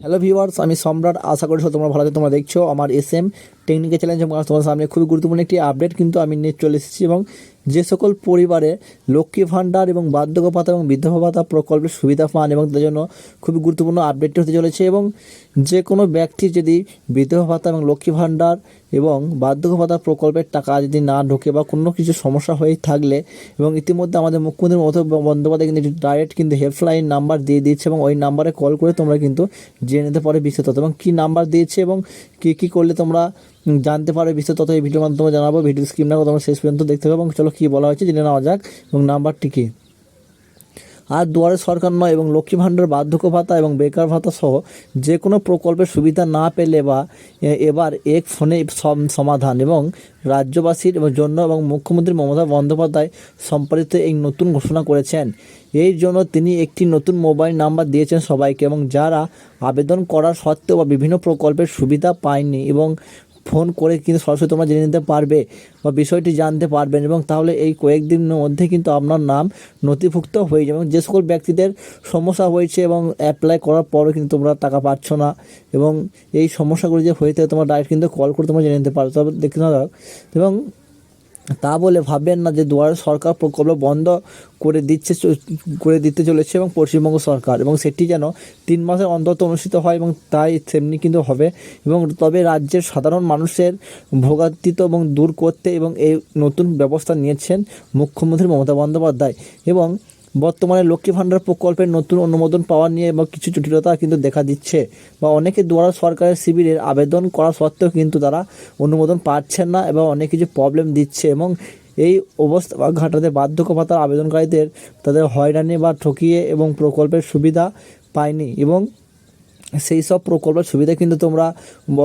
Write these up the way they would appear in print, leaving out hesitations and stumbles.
Hello viewers, আমি সম্রাট। আশা করি তোমরা ভালো আছো। তোমরা দেখছো আমার এসএম টেকনিক্যাল চ্যালেঞ্জ এবং তোমার সামনে খুবই গুরুত্বপূর্ণ একটি আপডেট কিন্তু আমি নিয়ে চলে এসেছি। এবং যে সকল পরিবারে লক্ষ্মী ভাণ্ডার এবং বার্ধক্য ভাতা এবং বিধবা ভাতা প্রকল্পের সুবিধা পান এবং তাদের জন্য খুবই গুরুত্বপূর্ণ আপডেটটি হতে চলেছে। এবং যে কোনো ব্যক্তি যদি বিধবা ভাতা এবং লক্ষ্মী ভাণ্ডার এবং বার্ধক্য ভাতা প্রকল্পের টাকা যদি না ঢোকে বা কোনো কিছু সমস্যা হয়ে থাকলে, এবং ইতিমধ্যে আমাদের মুখ্যমন্ত্রী মমতা বন্দ্যোপাধ্যায় কিন্তু ডাইরেক্ট কিন্তু হেল্পলাইন নাম্বার দিয়ে দিচ্ছে এবং ওই নাম্বারে কল করে তোমরা কিন্তু জেনে নিতে পারো বিস্তারিত তথ্য এবং কী নাম্বার দিয়েছে এবং কী করলে তোমরা জানতে পারো বিস্তারিত তথ্য এই ভিডিওর মাধ্যমে জানাবো। ভিডিও স্ক্রিন না তোমরা শেষ পর্যন্ত দেখতে হবে এবং চলো কী বলা হয়েছে জেনে নেওয়া যাক এবং নাম্বারটি কী। আর দুয়ারে সরকার নয় এবং লক্ষ্মী ভাণ্ডার, বার্ধক্য ভাতা এবং বেকার ভাতা সহ যে কোনো প্রকল্পের সুবিধা না পেলে বা এবার এক ফোনে সমাধান এবং রাজ্যবাসীর জন্য এবং মুখ্যমন্ত্রী মমতা বন্দ্যোপাধ্যায় সম্পাদিত এই নতুন ঘোষণা করেছেন। এই জন্য তিনি একটি নতুন মোবাইল নাম্বার দিয়েছেন সবাইকে, এবং যারা আবেদন করার সত্ত্বেও বা বিভিন্ন প্রকল্পের সুবিধা পায়নি এবং ফোন করে কিন্তু সরাসরি তোমরা জেনে নিতে পারবে বা বিষয়টি জানতে পারবেন, এবং তাহলে এই কয়েকদিনের মধ্যে কিন্তু আপনার নাম নথিভুক্ত হয়ে যাবে। এবং যে সকল ব্যক্তিদের সমস্যা হয়েছে এবং অ্যাপ্লাই করার পরও কিন্তু তোমরা টাকা পাচ্ছ না এবং এই সমস্যাগুলি যে হয়ে থাকে তোমরা ডাইরেক্ট কিন্তু কল করে তোমরা জেনে নিতে পারো। তবে দেখতে না যাক, এবং তা বলে ভাববেন না যে দুয়ারে সরকার প্রকল্প বন্ধ করে দিতে চলেছে এবং পশ্চিমবঙ্গ সরকার, এবং সেটি যেন 3 মাসের অন্তত অনুষ্ঠিত হয় এবং তাই তেমনি কিন্তু হবে। এবং তবে রাজ্যের সাধারণ মানুষের ভোগান্তিত এবং দূর করতে এবং এই নতুন ব্যবস্থা নিয়েছেন মুখ্যমন্ত্রী মমতা বন্দ্যোপাধ্যায়। এবং বর্তমানে লক্ষ্মী ভাণ্ডার প্রকল্পের নতুন অনুমোদন পাওয়া নিয়ে এবং কিছু জটিলতা কিন্তু দেখা দিচ্ছে, বা অনেকে দুয়ারে সরকারের শিবিরের আবেদন করা সত্ত্বেও কিন্তু তারা অনুমোদন পাচ্ছেন না এবং অনেক কিছু প্রবলেম দিচ্ছে। এবং এই অবস্থা ঘাটাতে বার্ধক্য ভাতার আবেদনকারীদের তাদের হয়রানি বা ঠকিয়ে এবং প্রকল্পের সুবিধা পায়নি, এবং সেই সব প্রকল্পের সুবিধা কিন্তু তোমরা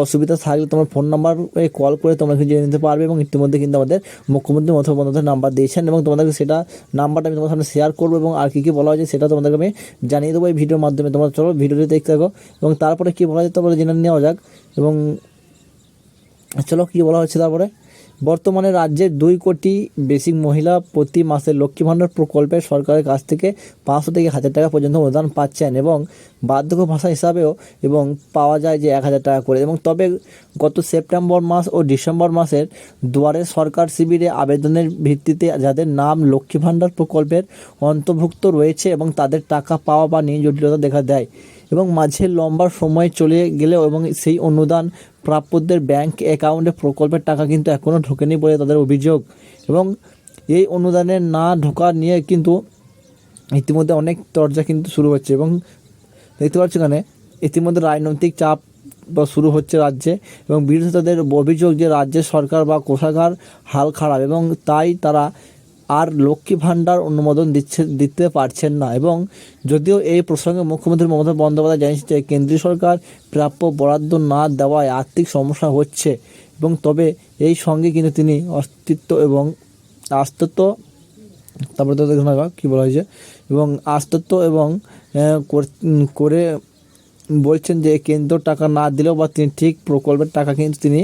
অসুবিধা থাকলে তোমার ফোন নাম্বারে কল করে তোমরা কিন্তু জেনে নিতে পারবে। এবং ইতিমধ্যে কিন্তু আমাদের মুখ্যমন্ত্রী মমতা বন্দ্যোপাধ্যায় নাম্বার দিয়েছেন এবং তোমাদেরকে সেটা নাম্বারটা আমি তোমার সামনে শেয়ার করবো এবং আর কী বলা হয়েছে সেটা তোমাদেরকে আমি জানিয়ে দেবো এই ভিডিওর মাধ্যমে। তোমরা চলো ভিডিওটি দেখতে থাকো এবং তারপরে কী বলা যায় তারপরে জেনে নেওয়া যাক। এবং চলো কী বলা হচ্ছে তারপরে। বর্তমানে রাজ্যের 2 কোটি বেশি মহিলা প্রতি মাসে লক্ষ্মী ভাণ্ডার প্রকল্পে সরকারের কাছ থেকে 500 থেকে 1000 টাকা পর্যন্ত অনুদান পাচ্ছেন, এবং বার্ধক্য ভাতা হিসাবেও এবং পাওয়া যায় যে 1000 টাকা করে। এবং তবে গত সেপ্টেম্বর মাস ও ডিসেম্বর মাসের দুয়ারে সরকার শিবিরে আবেদনের ভিত্তিতে যাদের নাম লক্ষ্মী ভাণ্ডার প্রকল্পের অন্তর্ভুক্ত রয়েছে এবং তাদের টাকা পাওয়া বা নিয়ে জটিলতা দেখা দেয়, এবং মাঝে লম্বা সময় চলে গেলেও এবং সেই অনুদান প্রাপ্যদের ব্যাংক অ্যাকাউন্টে প্রকল্পের টাকা কিন্তু এখনও ঢোকেনি বলে তাদের অভিযোগ। এবং এই অনুদানের না ঢোকা নিয়ে কিন্তু ইতিমধ্যে অনেক চর্চা কিন্তু শুরু হচ্ছে, এবং দেখতে পাচ্ছি এখানে ইতিমধ্যে রাজনৈতিক চাপ বা শুরু হচ্ছে রাজ্যে, এবং বিরোধীদের অভিযোগ যে রাজ্যের সরকার বা কোষাগার হাল খারাপ এবং তাই তারা আর লক্ষ্মী ভাণ্ডার অনুমোদন দিতে পারছেন না। এবং যদিও এই প্রসঙ্গে মুখ্যমন্ত্রী মমতা বন্দ্যোপাধ্যায় জানিয়েছে যে কেন্দ্রীয় সরকার প্রাপ্য বরাদ্দ না দেওয়ায় আর্থিক সমস্যা হচ্ছে, এবং তবে এই সঙ্গে কিন্তু তিনি তারপরে তো দেখুন কী বলা হয়েছে, এবং আস্তত্ব এবং করে বলছেন যে কেন্দ্র টাকা না দিলেও বা তিনি ঠিক প্রকল্পের টাকা কিন্তু তিনি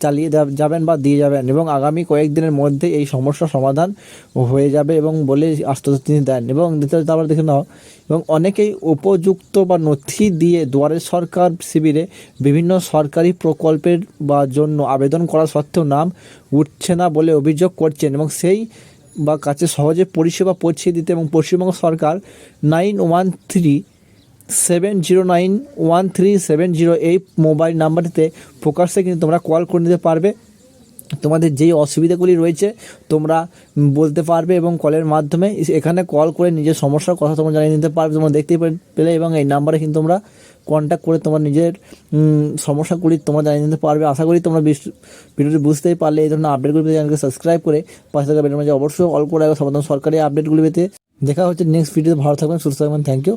চালিয়ে যাবেন বা দিয়ে যাবেন, এবং আগামী কয়েকদিনের মধ্যে এই সমস্যার সমাধান হয়ে যাবে এবং বলে আশ্বাস তিনি দেন। এবং তারপর দেখে নাও, এবং অনেকেই উপযুক্ত বা নথি দিয়ে দুয়ারে সরকার শিবিরে বিভিন্ন সরকারি প্রকল্পের বা জন্য আবেদন করা সত্ত্বেও নাম উঠছে না বলে অভিযোগ করছেন, এবং সেই বা কাছে সহজে পরিষেবা পৌঁছে দিতে এবং পশ্চিমবঙ্গ সরকার 9137091370 এই মোবাইল নাম্বারটিতে ফোকাসে কিন্তু তোমরা কল করে নিতে পারবে। তোমাদের যেই অসুবিধাগুলি রয়েছে তোমরা বলতে পারবে এবং কলের মাধ্যমে এখানে কল করে নিজের সমস্যার কথা তোমরা জানিয়ে নিতে পারবে, তোমরা দেখতে পেলে। এবং এই নাম্বারে কিন্তু তোমরা কন্ট্যাক্ট করে তোমার নিজের সমস্যাগুলি তোমরা জানিয়ে নিতে পারবে। আশা করি তোমরা ভিডিওটি বুঝতেই পারলে। এই ধরনের আপডেটগুলি পেতে চ্যানেলকে সাবস্ক্রাইব করে পাশে থাকা বেলের মাঝে অবশ্যই কল করে সমাধান সরকারি আপডেটগুলি পেতে। দেখা হচ্ছে নেক্সট ভিডিওতে। ভালো থাকবেন, সুস্থ থাকবেন। Thank you.